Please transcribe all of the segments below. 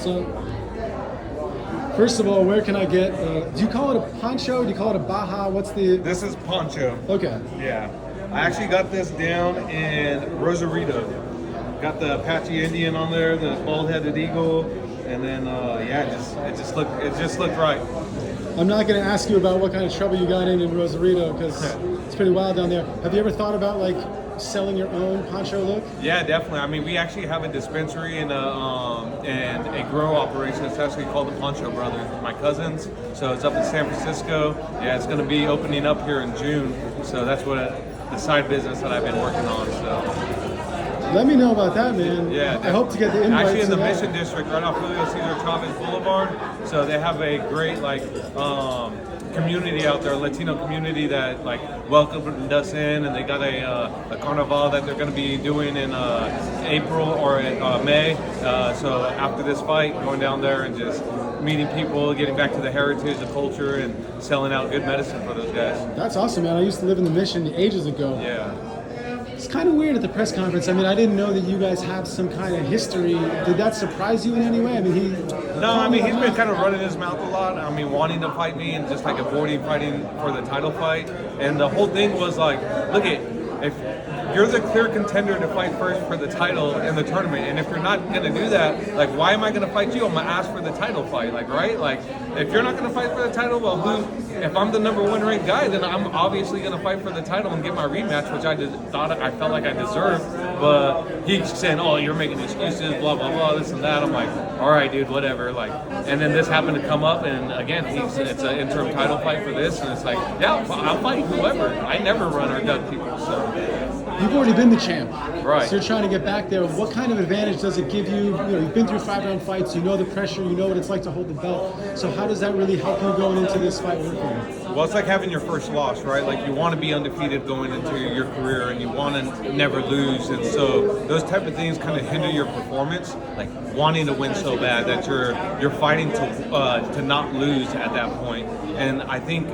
So, first of all, where can I get, do you call it a poncho? Do you call it a baja? What's the... This is poncho. Okay. Yeah. I actually got this down in Rosarito. Got the Apache Indian on there, the bald-headed eagle, and then it just looked right. I'm not going to ask you about what kind of trouble you got in Rosarito because it's pretty wild down there. Have you ever thought about like selling your own poncho look? Yeah, definitely. I mean, we actually have a dispensary and a grow operation. It's actually called the Poncho Brothers, my cousins. So it's up in San Francisco. Yeah, it's going to be opening up here in June. So that's the side business that I've been working on. So let me know about that, man. Yeah, I hope to get the invite. Actually, in the Mission District, right off Julio Cesar Chavez Boulevard. So they have a great community out there, Latino community that welcomed us in, and they got a carnival that they're going to be doing in April or May. So after this fight, going down there and just meeting people, getting back to the heritage, the culture, and selling out good medicine for those guys. That's awesome, man. I used to live in the Mission ages ago. Yeah. It's kind of weird at the press conference. I mean, I didn't know that you guys have some kind of history. Did that surprise you in any way? I mean, he's been kind of running his mouth a lot. I mean, wanting to fight me and just avoiding fighting for the title fight. And the whole thing was look if you're the clear contender to fight first for the title in the tournament, and if you're not going to do that, why am I going to fight you? I'm going to ask for the title fight, right? If you're not going to fight for the title, well, if I'm the number one ranked guy, then I'm obviously going to fight for the title and get my rematch, which I felt like I deserved. But he's saying, oh, you're making excuses, blah, blah, blah, this and that. I'm like, all right, dude, whatever. And then this happened to come up, and again, it's an interim title fight for this, and it's yeah, I'll fight whoever. I never run or duck people, so. You've already been the champ. Right. So you're trying to get back there. What kind of advantage does it give you? You've been through 5-round fights. You know the pressure. You know what it's like to hold the belt. So how does that really help you going into this fight working? Well, it's like having your first loss, right? You want to be undefeated going into your career, and you want to never lose. And so those type of things kind of hinder your performance, wanting to win so bad that you're fighting to not lose at that point. And I think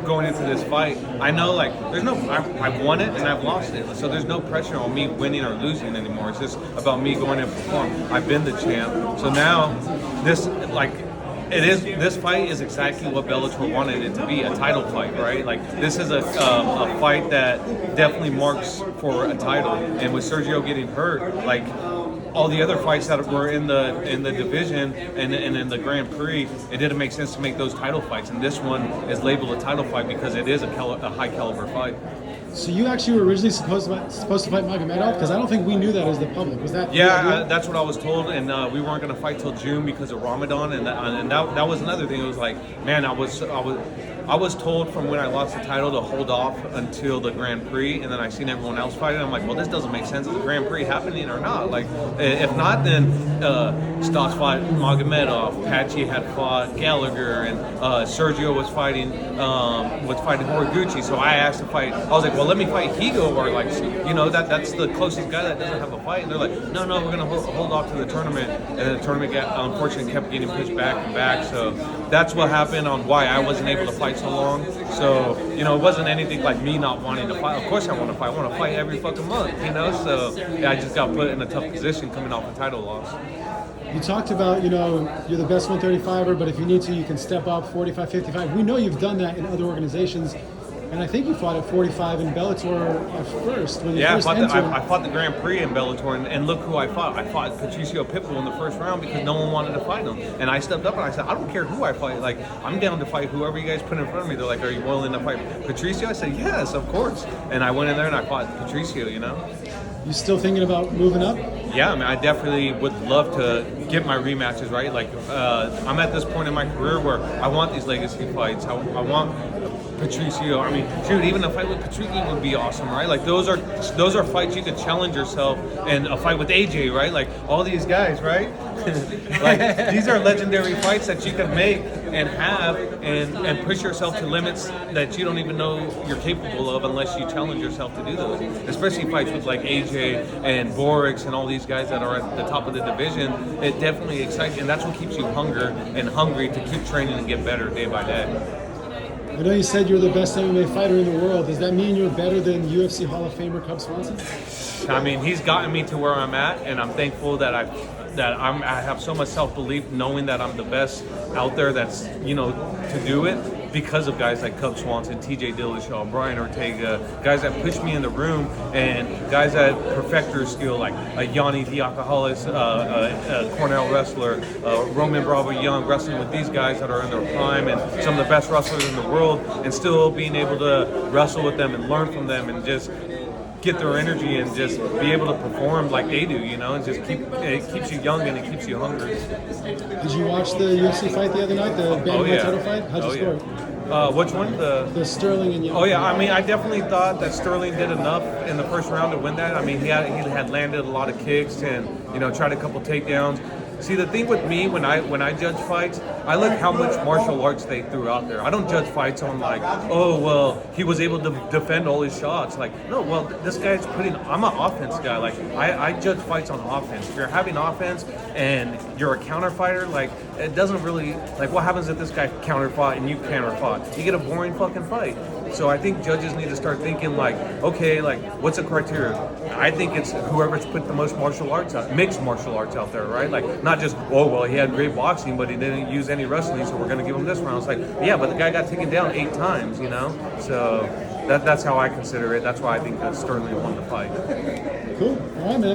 going into this fight, I know I've won it and I've lost it, so there's no pressure on me winning or losing anymore. It's just about me going in and perform. I've been the champ, so now this fight is exactly what Bellator wanted it to be, a title fight, right? This is a fight that definitely marks for a title, and with Sergio getting hurt, all the other fights that were in the division and in the Grand Prix, it didn't make sense to make those title fights. And this one is labeled a title fight because it is a high caliber fight. So you actually were originally supposed to fight Magomedov? Because I don't think we knew that as the public. Was that? Yeah, that's what I was told, and we weren't going to fight till June because of Ramadan, and that was another thing. It was man, I was told from when I lost the title to hold off until the Grand Prix, and then I seen everyone else fighting. I'm like, well, this doesn't make sense. Is the Grand Prix happening or not? If not, then Stots fought Magomedov, Pachi had fought Gallagher, and Sergio was fighting Horiguchi. So I asked to fight. I was like, well, let me fight Higo, or that's the closest guy that doesn't have a fight. And they're like, no, we're gonna hold off to the tournament, and then the tournament unfortunately kept getting pushed back and back. So that's what happened on why I wasn't able to fight so long. So, it wasn't anything like me not wanting to fight. Of course I want to fight. I want to fight every fucking month, So, yeah, I just got put in a tough position coming off a title loss. You talked about, you're the best 135er, but if you need to, you can step up 45, 55. We know you've done that in other organizations. And I think you fought at 45 in Bellator at first. When you first entered. I fought the Grand Prix in Bellator, and look who I fought. I fought Patricio Pitbull in the first round because no one wanted to fight him. And I stepped up and I said, I don't care who I fight. I'm down to fight whoever you guys put in front of me. They're like, are you willing to fight Patricio? I said, yes, of course. And I went in there and I fought Patricio, You still thinking about moving up? Yeah, I mean, I definitely would love to get my rematches, right? I'm at this point in my career where I want these legacy fights. I want Patricio. I mean, shoot, even a fight with Patricio would be awesome, right? Those are fights you could challenge yourself, and a fight with AJ, right? All these guys, right? These are legendary fights that you can make and have and push yourself to limits that you don't even know you're capable of unless you challenge yourself to do those. Especially fights with AJ and Borix and all these guys that are at the top of the division. It definitely excites you, and that's what keeps you hungry to keep training and get better day by day. I know you said you're the best MMA fighter in the world. Does that mean you're better than UFC Hall of Famer Cub Swanson? I mean, he's gotten me to where I'm at, and I'm thankful that I have so much self-belief knowing that I'm the best out there that's, to do it, because of guys like Cub Swanson, TJ Dillashaw, Brian Ortega, guys that push me in the room, and guys that perfect their skill, like Yanni Diakohalis, Cornell wrestler, Roman Bravo Young, wrestling with these guys that are in their prime and some of the best wrestlers in the world, and still being able to wrestle with them and learn from them and just get their energy and just be able to perform like they do, and just it keeps you young and it keeps you hungry. Did you watch the UFC fight the other night, the bantamweight title fight? How'd you score? Which one? The Sterling and Young. Oh yeah, I mean, I definitely thought that Sterling did enough in the first round to win that. I mean, he had landed a lot of kicks and tried a couple takedowns. See, the thing with me when I judge fights, I look how much martial arts they threw out there. I don't judge fights on like, oh well, he was able to defend all his shots. Like, no, well, this guy's I'm an offense guy. Like, I judge fights on offense. If you're having offense and you're a counter fighter, like, it doesn't really, like, what happens if this guy counter fought and you counter fought? You get a boring fucking fight. So I think judges need to start thinking like, okay, like, what's the criteria? I think it's whoever's put the most mixed martial arts out there, right? Like, not just, oh, well, he had great boxing, but he didn't use any wrestling, so we're going to give him this round. It's like, yeah, but the guy got taken down 8 times, So that's how I consider it. That's why I think that Sterling won the fight. Cool. All right, man.